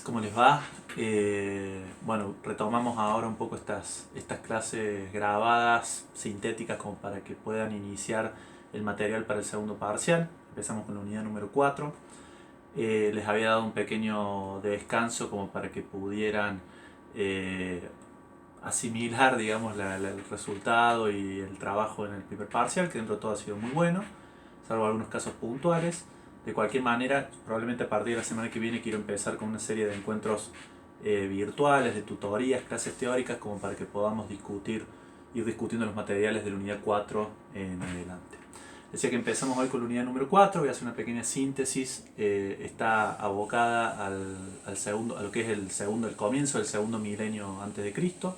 ¿Cómo les va? Bueno, retomamos ahora un poco estas clases grabadas, sintéticas, como para que puedan iniciar el material para el segundo parcial. Empezamos con la unidad número 4. Les había dado un pequeño descanso como para que pudieran asimilar, digamos, el resultado y el trabajo en el primer parcial, que dentro de todo ha sido muy bueno, salvo algunos casos puntuales. De cualquier manera, probablemente a partir de la semana que viene quiero empezar con una serie de encuentros virtuales, de tutorías, clases teóricas, como para que podamos ir discutiendo los materiales de la unidad 4 en adelante. Decía que empezamos hoy con la unidad número 4, voy a hacer una pequeña síntesis. Está abocada a lo que es el comienzo del segundo milenio antes de Cristo.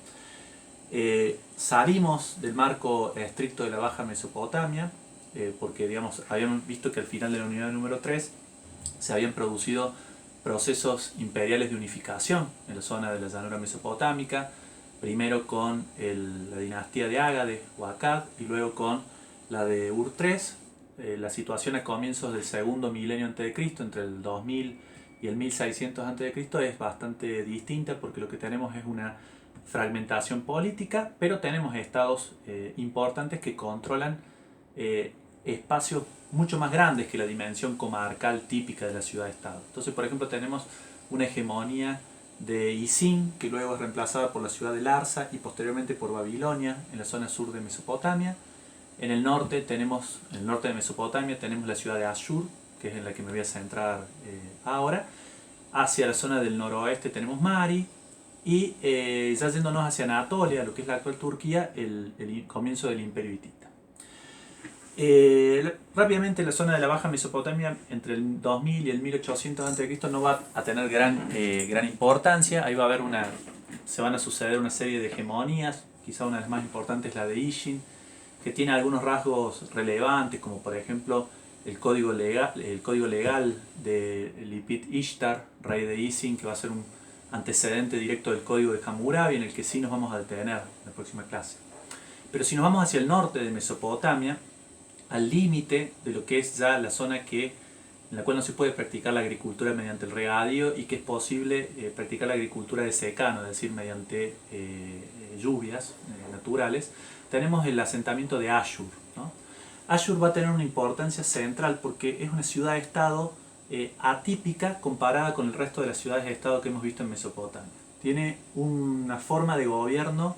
Salimos del marco estricto de la Baja Mesopotamia, porque digamos, habíamos visto que al final de la unidad número 3 se habían producido procesos imperiales de unificación en la zona de la llanura mesopotámica, primero con la dinastía de Ágade o Akkad y luego con la de Ur III. La situación a comienzos del segundo milenio a.C., entre el 2000 y el 1600 a.C., es bastante distinta, porque lo que tenemos es una fragmentación política, pero tenemos estados importantes que controlan espacios mucho más grandes que la dimensión comarcal típica de la ciudad-estado. Entonces, por ejemplo, tenemos una hegemonía de Isin, que luego es reemplazada por la ciudad de Larsa y posteriormente por Babilonia, en la zona sur de Mesopotamia. En el norte de Mesopotamia tenemos la ciudad de Ashur, que es en la que me voy a centrar ahora. Hacia la zona del noroeste tenemos Mari, y ya yéndonos hacia Anatolia, lo que es la actual Turquía, el comienzo del Imperio Hitita. Rápidamente, la zona de la Baja Mesopotamia entre el 2000 y el 1800 a.C. no va a tener gran importancia. Ahí se van a suceder una serie de hegemonías, quizá una de las más importantes es la de Ishin, que tiene algunos rasgos relevantes, como por ejemplo el código legal de Lipit Ishtar, rey de Isin, que va a ser un antecedente directo del código de Hammurabi, en el que sí nos vamos a detener en la próxima clase. Pero si nos vamos hacia el norte de Mesopotamia, al límite de lo que es ya la zona en la cual no se puede practicar la agricultura mediante el regadío, y que es posible practicar la agricultura de secano, es decir, mediante lluvias naturales, tenemos el asentamiento de Ashur, ¿no? Ashur va a tener una importancia central porque es una ciudad-estado atípica comparada con el resto de las ciudades-estado que hemos visto en Mesopotamia. Tiene una forma de gobierno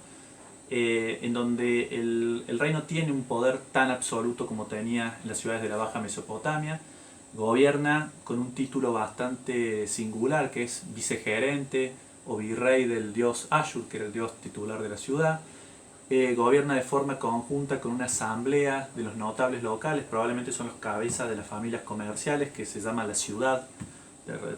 en donde el rey no tiene un poder tan absoluto como tenía en las ciudades de la Baja Mesopotamia. Gobierna con un título bastante singular, que es vicegerente o virrey del dios Ashur, que era el dios titular de la ciudad. Gobierna de forma conjunta con una asamblea de los notables locales, probablemente son los cabezas de las familias comerciales, que se llama la ciudad,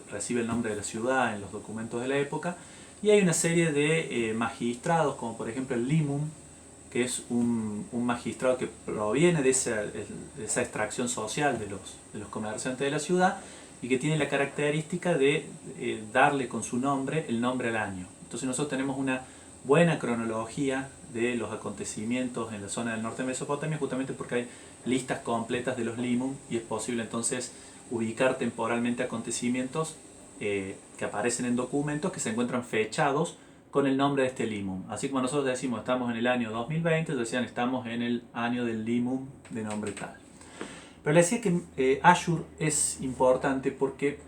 recibe el nombre de la ciudad en los documentos de la época. Y hay una serie de magistrados, como por ejemplo el limum, que es un magistrado que proviene de esa extracción social de los comerciantes de la ciudad, y que tiene la característica de darle con su nombre el nombre al año. Entonces nosotros tenemos una buena cronología de los acontecimientos en la zona del norte de Mesopotamia, justamente porque hay listas completas de los limum, y es posible entonces ubicar temporalmente acontecimientos que aparecen en documentos que se encuentran fechados con el nombre de este limum. Así como nosotros decimos estamos en el año 2020, ellos decían estamos en el año del limum de nombre tal. Pero le decía que Ashur es importante porque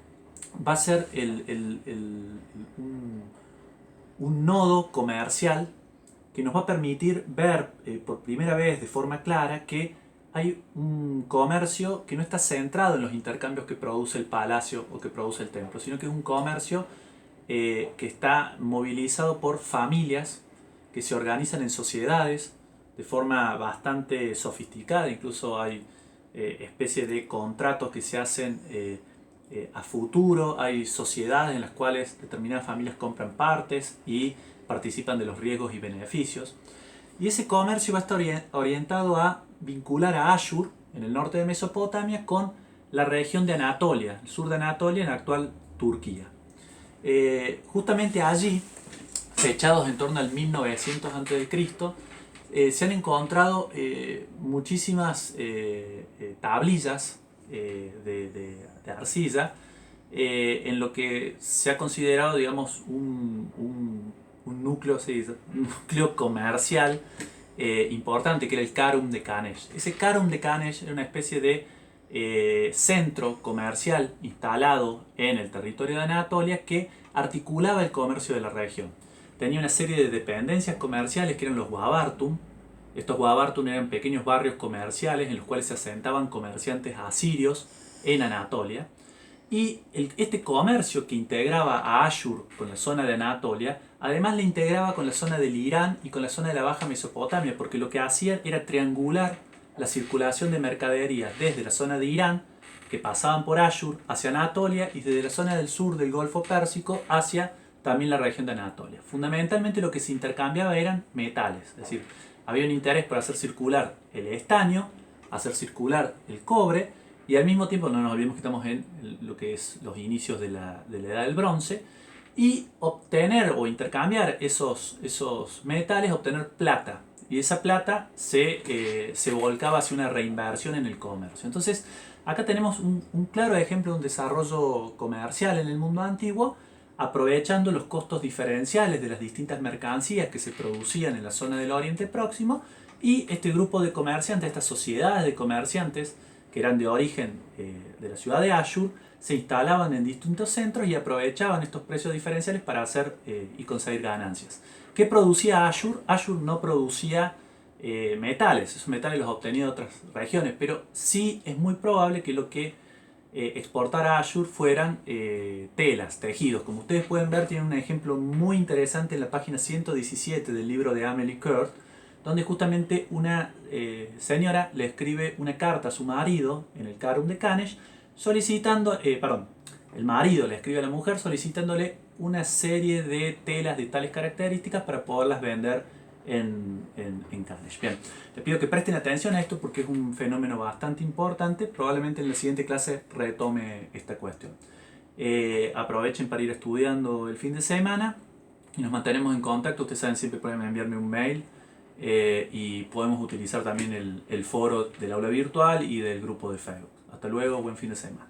va a ser un nodo comercial que nos va a permitir ver por primera vez de forma clara que hay un comercio que no está centrado en los intercambios que produce el palacio o que produce el templo, sino que es un comercio que está movilizado por familias que se organizan en sociedades de forma bastante sofisticada. Incluso hay especies de contratos que se hacen a futuro. Hay sociedades en las cuales determinadas familias compran partes y participan de los riesgos y beneficios. Y ese comercio va a estar orientado a vincular a Ashur, en el norte de Mesopotamia, con la región de Anatolia, el sur de Anatolia, en la actual Turquía. Justamente allí, fechados en torno al 1900 a.C., se han encontrado muchísimas tablillas de arcilla en lo que se ha considerado, digamos, un núcleo, un núcleo comercial importante, que era el Carum de Canesh. Ese Carum de Canesh era una especie de centro comercial instalado en el territorio de Anatolia que articulaba el comercio de la región. Tenía una serie de dependencias comerciales que eran los Wabartum. Estos Wabartum eran pequeños barrios comerciales en los cuales se asentaban comerciantes asirios en Anatolia. Y este comercio que integraba a Ashur con la zona de Anatolia, además le integraba con la zona del Irán y con la zona de la Baja Mesopotamia, porque lo que hacía era triangular la circulación de mercaderías desde la zona de Irán, que pasaban por Ashur, hacia Anatolia, y desde la zona del sur del Golfo Pérsico hacia también la región de Anatolia. Fundamentalmente lo que se intercambiaba eran metales, es decir, había un interés por hacer circular el estaño, hacer circular el cobre, y al mismo tiempo no nos olvidemos que estamos en lo que es los inicios de la Edad del Bronce, y obtener o intercambiar esos metales, obtener plata. Y esa plata se volcaba hacia una reinversión en el comercio. Entonces, acá tenemos un claro ejemplo de un desarrollo comercial en el mundo antiguo, aprovechando los costos diferenciales de las distintas mercancías que se producían en la zona del Oriente Próximo, y este grupo de comerciantes, estas sociedades de comerciantes, que eran de origen de la ciudad de Ashur, se instalaban en distintos centros y aprovechaban estos precios diferenciales para hacer y conseguir ganancias. ¿Qué producía Ashur? Ashur no producía metales, esos metales los obtenía de otras regiones, pero sí es muy probable que lo que exportara Ashur fueran telas, tejidos. Como ustedes pueden ver, tiene un ejemplo muy interesante en la página 117 del libro de Amelie Kurt, donde justamente una señora le escribe una carta a su marido en el Carum de Canesh, solicitando, el marido le escribe a la mujer solicitándole una serie de telas de tales características para poderlas vender en Canesh. Bien, les pido que presten atención a esto porque es un fenómeno bastante importante. Probablemente en la siguiente clase retome esta cuestión. Aprovechen para ir estudiando el fin de semana y nos mantenemos en contacto. Ustedes saben, siempre pueden enviarme un mail. Y podemos utilizar también el foro del aula virtual y del grupo de Facebook. Hasta luego, buen fin de semana.